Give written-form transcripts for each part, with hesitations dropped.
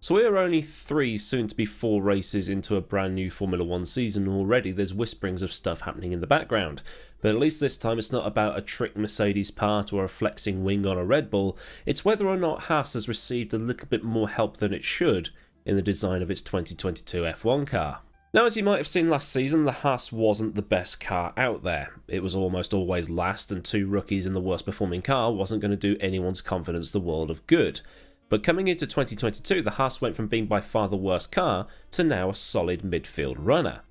So we are only 3, soon to be 4 races into a brand new Formula 1 season, and already there's whisperings of stuff happening in the background. But at least this time it's not about a trick Mercedes part or a flexing wing on a Red Bull, it's whether or not Haas has received a little bit more help than it should in the design of its 2022 F1 car. Now, as you might have seen last season, the Haas wasn't the best car out there. It was almost always last, and 2 rookies in the worst performing car wasn't going to do anyone's confidence the world of good. But coming into 2022, the Haas went from being by far the worst car to now a solid midfield runner.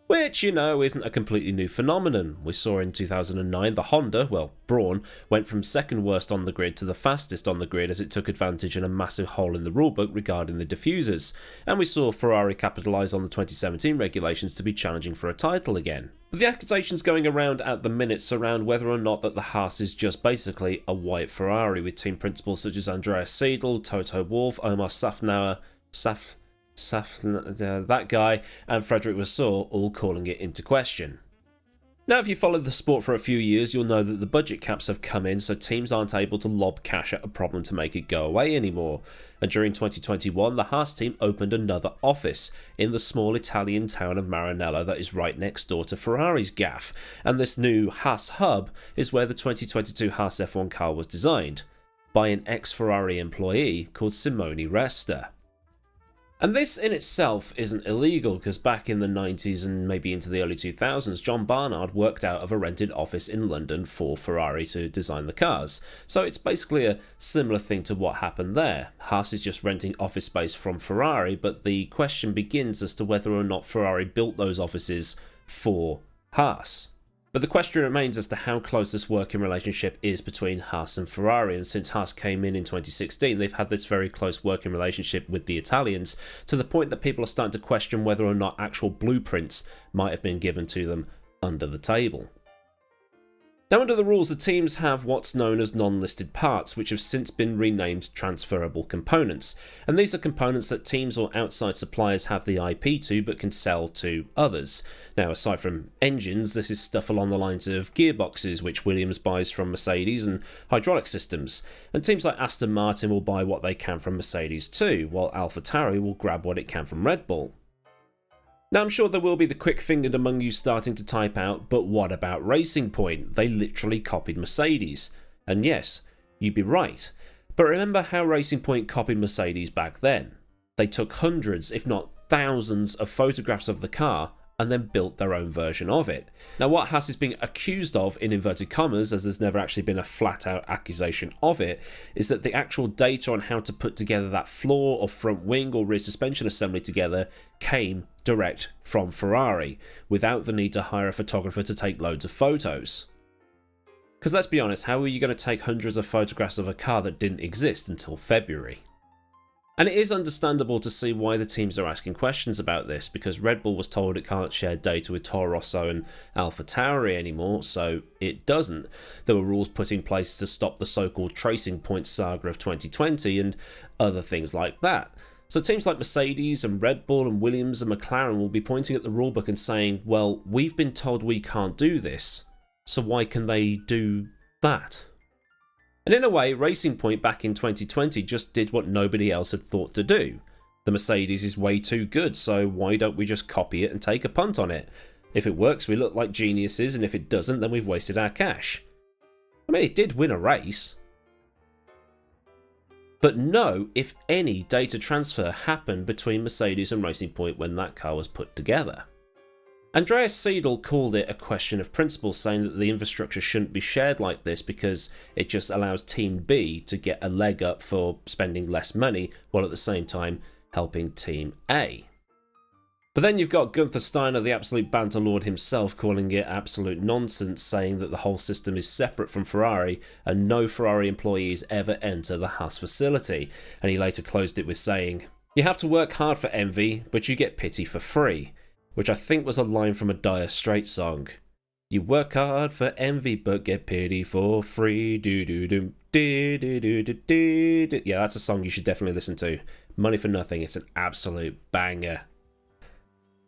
Which, you know, isn't a completely new phenomenon. We saw in 2009 the Honda, well, Brawn, went from second worst on the grid to the fastest on the grid as it took advantage in a massive hole in the rulebook regarding the diffusers. And we saw Ferrari capitalise on the 2017 regulations to be challenging for a title again. But the accusations going around at the minute surround whether or not that the Haas is just basically a white Ferrari, with team principals such as Andreas Seidl, Toto Wolff, Omar Safnauer, that guy, and Frederick Vasseur all calling it into question. Now, if you followed the sport for a few years, you'll know that the budget caps have come in, so teams aren't able to lob cash at a problem to make it go away anymore. And during 2021, the Haas team opened another office in the small Italian town of Maranello that is right next door to Ferrari's gaff, and this new Haas hub is where the 2022 Haas F1 car was designed, by an ex-Ferrari employee called Simone Resta. And this in itself isn't illegal, because back in the 90s and maybe into the early 2000s, John Barnard worked out of a rented office in London for Ferrari to design the cars. So it's basically a similar thing to what happened there. Haas is just renting office space from Ferrari, but the question begins as to whether or not Ferrari built those offices for Haas. But the question remains as to how close this working relationship is between Haas and Ferrari, and since Haas came in 2016, they've had this very close working relationship with the Italians, to the point that people are starting to question whether or not actual blueprints might have been given to them under the table. Now, under the rules, the teams have what's known as non-listed parts, which have since been renamed transferable components, and these are components that teams or outside suppliers have the IP to but can sell to others. Now, aside from engines, this is stuff along the lines of gearboxes, which Williams buys from Mercedes, and hydraulic systems, and teams like Aston Martin will buy what they can from Mercedes too, while AlphaTauri will grab what it can from Red Bull. Now, I'm sure there will be the quick-fingered among you starting to type out, but what about Racing Point? They literally copied Mercedes. And yes, you'd be right. But remember how Racing Point copied Mercedes back then. They took hundreds, if not thousands, of photographs of the car and then built their own version of it. Now, what Haas is being accused of, in inverted commas, as there's never actually been a flat-out accusation of it, is that the actual data on how to put together that floor or front wing or rear suspension assembly together came direct from Ferrari, without the need to hire a photographer to take loads of photos. Because let's be honest, how are you going to take hundreds of photographs of a car that didn't exist until February? And it is understandable to see why the teams are asking questions about this, because Red Bull was told it can't share data with Toro Rosso and AlphaTauri anymore, so it doesn't. There were rules put in place to stop the so-called tracing point saga of 2020 and other things like that. So teams like Mercedes and Red Bull and Williams and McLaren will be pointing at the rulebook and saying, well, we've been told we can't do this, so why can they do that? And in a way, Racing Point back in 2020 just did what nobody else had thought to do. The Mercedes is way too good, so why don't we just copy it and take a punt on it? If it works, we look like geniuses, and if it doesn't, then we've wasted our cash. I mean, it did win a race. But no, if any, data transfer happened between Mercedes and Racing Point when that car was put together. Andreas Seidl called it a question of principle, saying that the infrastructure shouldn't be shared like this because it just allows Team B to get a leg up for spending less money, while at the same time helping Team A. But then you've got Gunther Steiner, the absolute banter lord himself, calling it absolute nonsense, saying that the whole system is separate from Ferrari and no Ferrari employees ever enter the Haas facility. And he later closed it with saying, "You have to work hard for envy, but you get pity for free," which I think was a line from a Dire Straits song. You work hard for envy, but get pity for free. Yeah, that's a song you should definitely listen to. Money for Nothing, it's an absolute banger.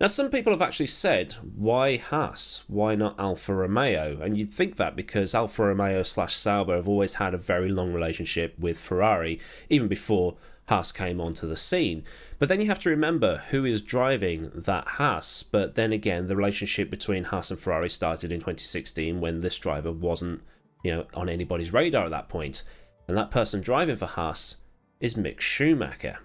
Now, some people have actually said, why Haas? Why not Alfa Romeo? And you'd think that because Alfa Romeo / Sauber have always had a very long relationship with Ferrari, even before Haas came onto the scene. But then you have to remember who is driving that Haas. But then again, the relationship between Haas and Ferrari started in 2016 when this driver wasn't, on anybody's radar at that point. And that person driving for Haas is Mick Schumacher.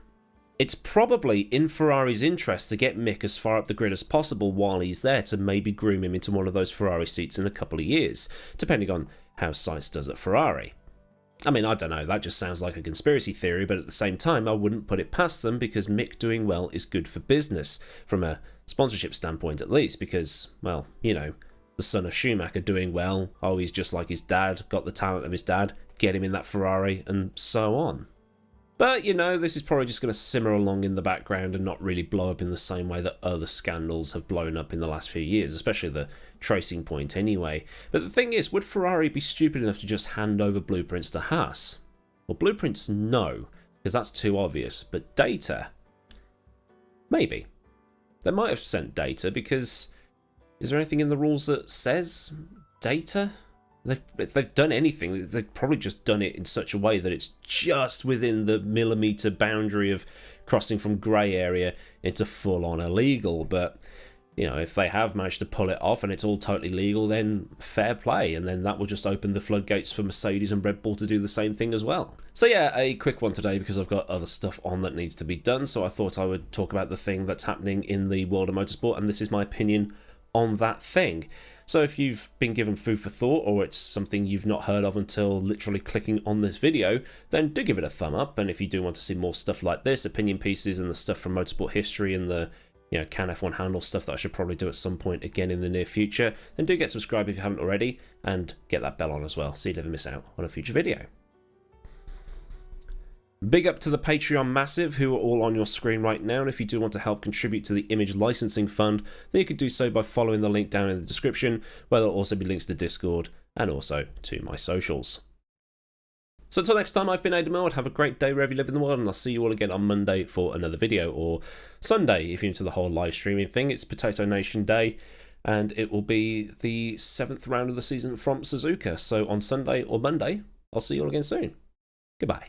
It's probably in Ferrari's interest to get Mick as far up the grid as possible while he's there to maybe groom him into one of those Ferrari seats in a couple of years, depending on how Sainz does at Ferrari. I mean, I don't know, that just sounds like a conspiracy theory, but at the same time, I wouldn't put it past them because Mick doing well is good for business, from a sponsorship standpoint at least, because, well, the son of Schumacher doing well, he's just like his dad, got the talent of his dad, get him in that Ferrari, and so on. But, this is probably just going to simmer along in the background and not really blow up in the same way that other scandals have blown up in the last few years, especially the Tracing Point anyway. But the thing is, would Ferrari be stupid enough to just hand over blueprints to Haas? Well, blueprints, no, because that's too obvious. But data? Maybe. They might have sent data because is there anything in the rules that says data? If they've done anything, they've probably just done it in such a way that it's just within the millimetre boundary of crossing from grey area into full-on illegal. But, if they have managed to pull it off and it's all totally legal, then fair play. And then that will just open the floodgates for Mercedes and Red Bull to do the same thing as well. So yeah, a quick one today because I've got other stuff on that needs to be done. So I thought I would talk about the thing that's happening in the world of motorsport, and this is my opinion on that thing. So if you've been given food for thought, or it's something you've not heard of until literally clicking on this video, then do give it a thumb up. And if you do want to see more stuff like this, opinion pieces and the stuff from motorsport history and the Can F1 handle stuff that I should probably do at some point again in the near future, then do get subscribed if you haven't already, and get that bell on as well so you never miss out on a future video. Big up to the Patreon Massive, who are all on your screen right now, and if you do want to help contribute to the Image Licensing Fund, then you can do so by following the link down in the description, where there'll also be links to Discord and also to my socials. So until next time, I've been AdmiralLaWind. Have a great day wherever you live in the world, and I'll see you all again on Monday for another video, or Sunday if you're into the whole live streaming thing. It's Potato Nation Day, and it will be the 7th round of the season from Suzuka. So on Sunday or Monday, I'll see you all again soon. Goodbye.